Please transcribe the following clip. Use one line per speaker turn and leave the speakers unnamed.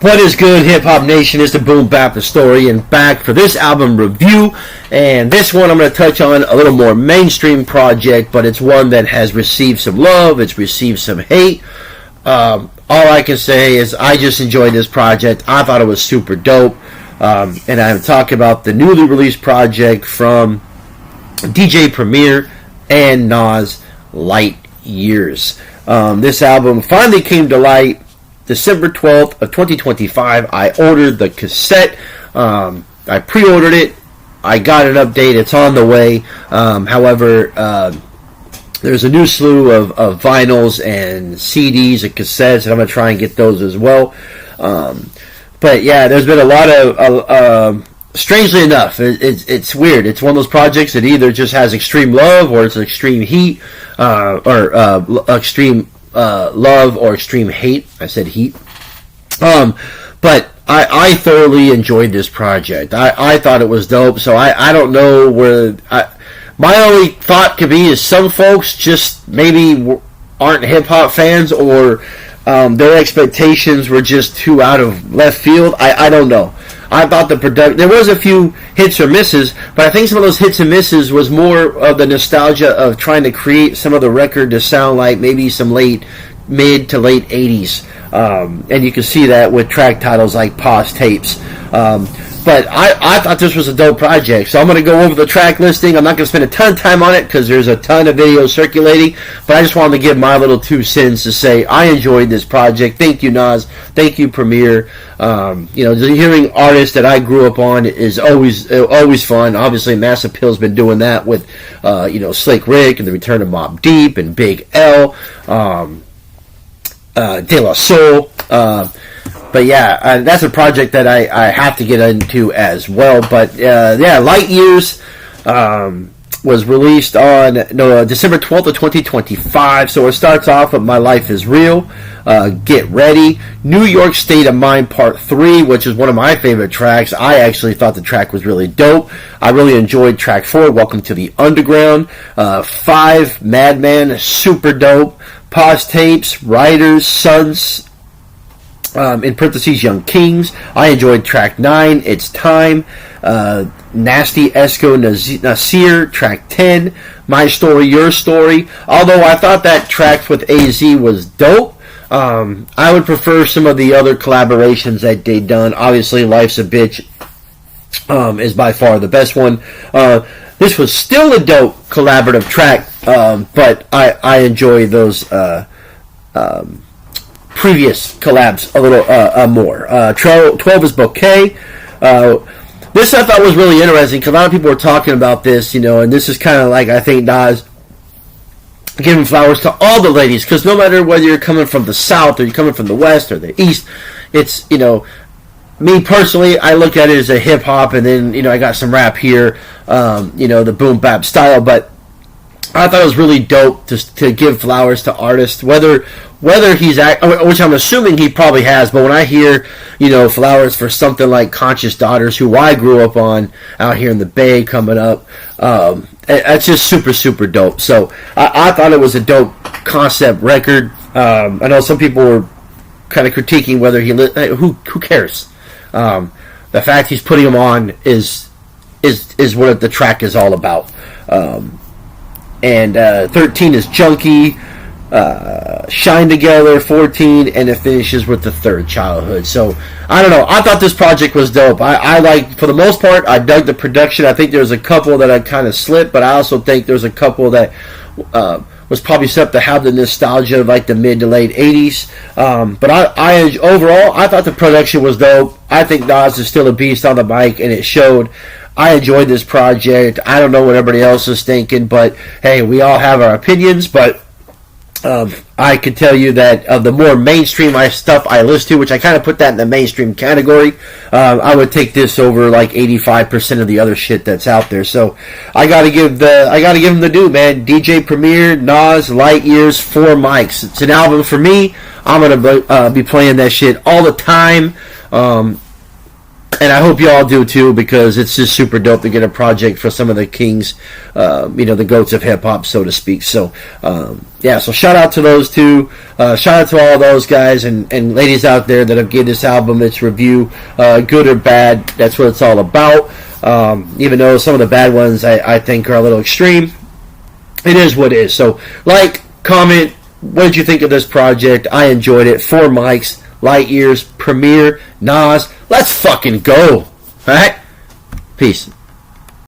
What is good, Hip Hop Nation? It's the Boom-BapHistorian back for this album review. And this one I'm going to touch on a little more mainstream project, but it's one that has received some love, it's received some hate. All I can say is I just enjoyed this project. I thought it was super dope. And I'm talking about the newly released project from DJ Premier and Nas, Light Years. This album finally came to light December 12th of 2025. I ordered the cassette. I pre-ordered it. I got an update. It's on the way. However, there's a new slew of vinyls and CDs and cassettes, and I'm going to try and get those as well. But yeah, there's been a lot of... strangely enough, it's weird. It's one of those projects that either just has extreme love or it's extreme heat, or extreme love or extreme hate. I said heat. But I thoroughly enjoyed this project. I thought it was dope. So I don't know where... my only thought could be is some folks just maybe aren't hip-hop fans, or their expectations were just too out of left field. I don't know. I thought there was a few hits or misses, but I think some of those hits and misses was more of the nostalgia of trying to create some of the record to sound like maybe some mid to late 80s. And you can see that with track titles like Pause Tapes. But I thought this was a dope project, so I'm going to go over the track listing. I'm not going to spend a ton of time on it because there's a ton of videos circulating, but I just wanted to give my little 2 cents to say I enjoyed this project. Thank you, Nas. Thank you, Premier. Hearing artists that I grew up on is always fun. Obviously, Mass Appeal's been doing that with Slick Rick and the return of Mobb Deep and Big L, De La Soul. But yeah, that's a project that I have to get into as well. But Light Years was released on December 12th of 2025. So it starts off with My Life Is Real, Get Ready, New York State of Mind Part 3, which is one of my favorite tracks. I actually thought the track was really dope. I really enjoyed track 4, Welcome to the Underground. 5, Madman, super dope. Pause Tapes, Riders, Sons, in parentheses, Young Kings. I enjoyed track 9, It's Time. Nasty Esco Nasir, track 10. My Story, Your Story. Although I thought that track with AZ was dope, I would prefer some of the other collaborations that they done. Obviously, Life's a Bitch is by far the best one. This was still a dope collaborative track, but I enjoy those previous collabs a little more. 12 is Bouquet. This I thought was really interesting because a lot of people were talking about this, and this is kind of like, I think, Nas giving flowers to all the ladies, because no matter whether you're coming from the South or you're coming from the West or the East, it's, me personally, I look at it as a hip hop, and then, I got some rap here, the boom bap style, but I thought it was really dope to give flowers to artists, whether he's which I'm assuming he probably has, but when I hear, flowers for something like Conscious Daughters, who I grew up on out here in the Bay coming up, it's just super, super dope. So I thought it was a dope concept record. I know some people were kind of critiquing whether who cares? The fact he's putting them on is what the track is all about. And 13 is Junkie, Shine Together, 14, and it finishes with the Third Childhood. So, I don't know. I thought this project was dope. I like, for the most part, I dug the production. I think there's a couple that I kind of slipped, but I also think there's a couple that was probably set up to have the nostalgia of like the mid to late 80s. But I overall, I thought the production was dope. I think Nas is still a beast on the mic, and it showed. I enjoyed this project. I don't know what everybody else is thinking, but hey, we all have our opinions. But I could tell you that of the more mainstream stuff I listen to, which I kind of put that in the mainstream category, I would take this over like 85% of the other shit that's out there. So I gotta give him the due, man. DJ Premier, Nas, Light Years, 4 mics. It's an album for me. I'm gonna be playing that shit all the time. And I hope you all do too, because it's just super dope to get a project for some of the kings, the goats of hip hop, so to speak. So, so shout out to those two. Shout out to all those guys and ladies out there that have given this album its review, good or bad. That's what it's all about. Even though some of the bad ones I think are a little extreme, it is what it is. So, like, comment, what did you think of this project? I enjoyed it. 4 mics. Light Years, Premier, Nas. Let's fucking go. Alright? Peace.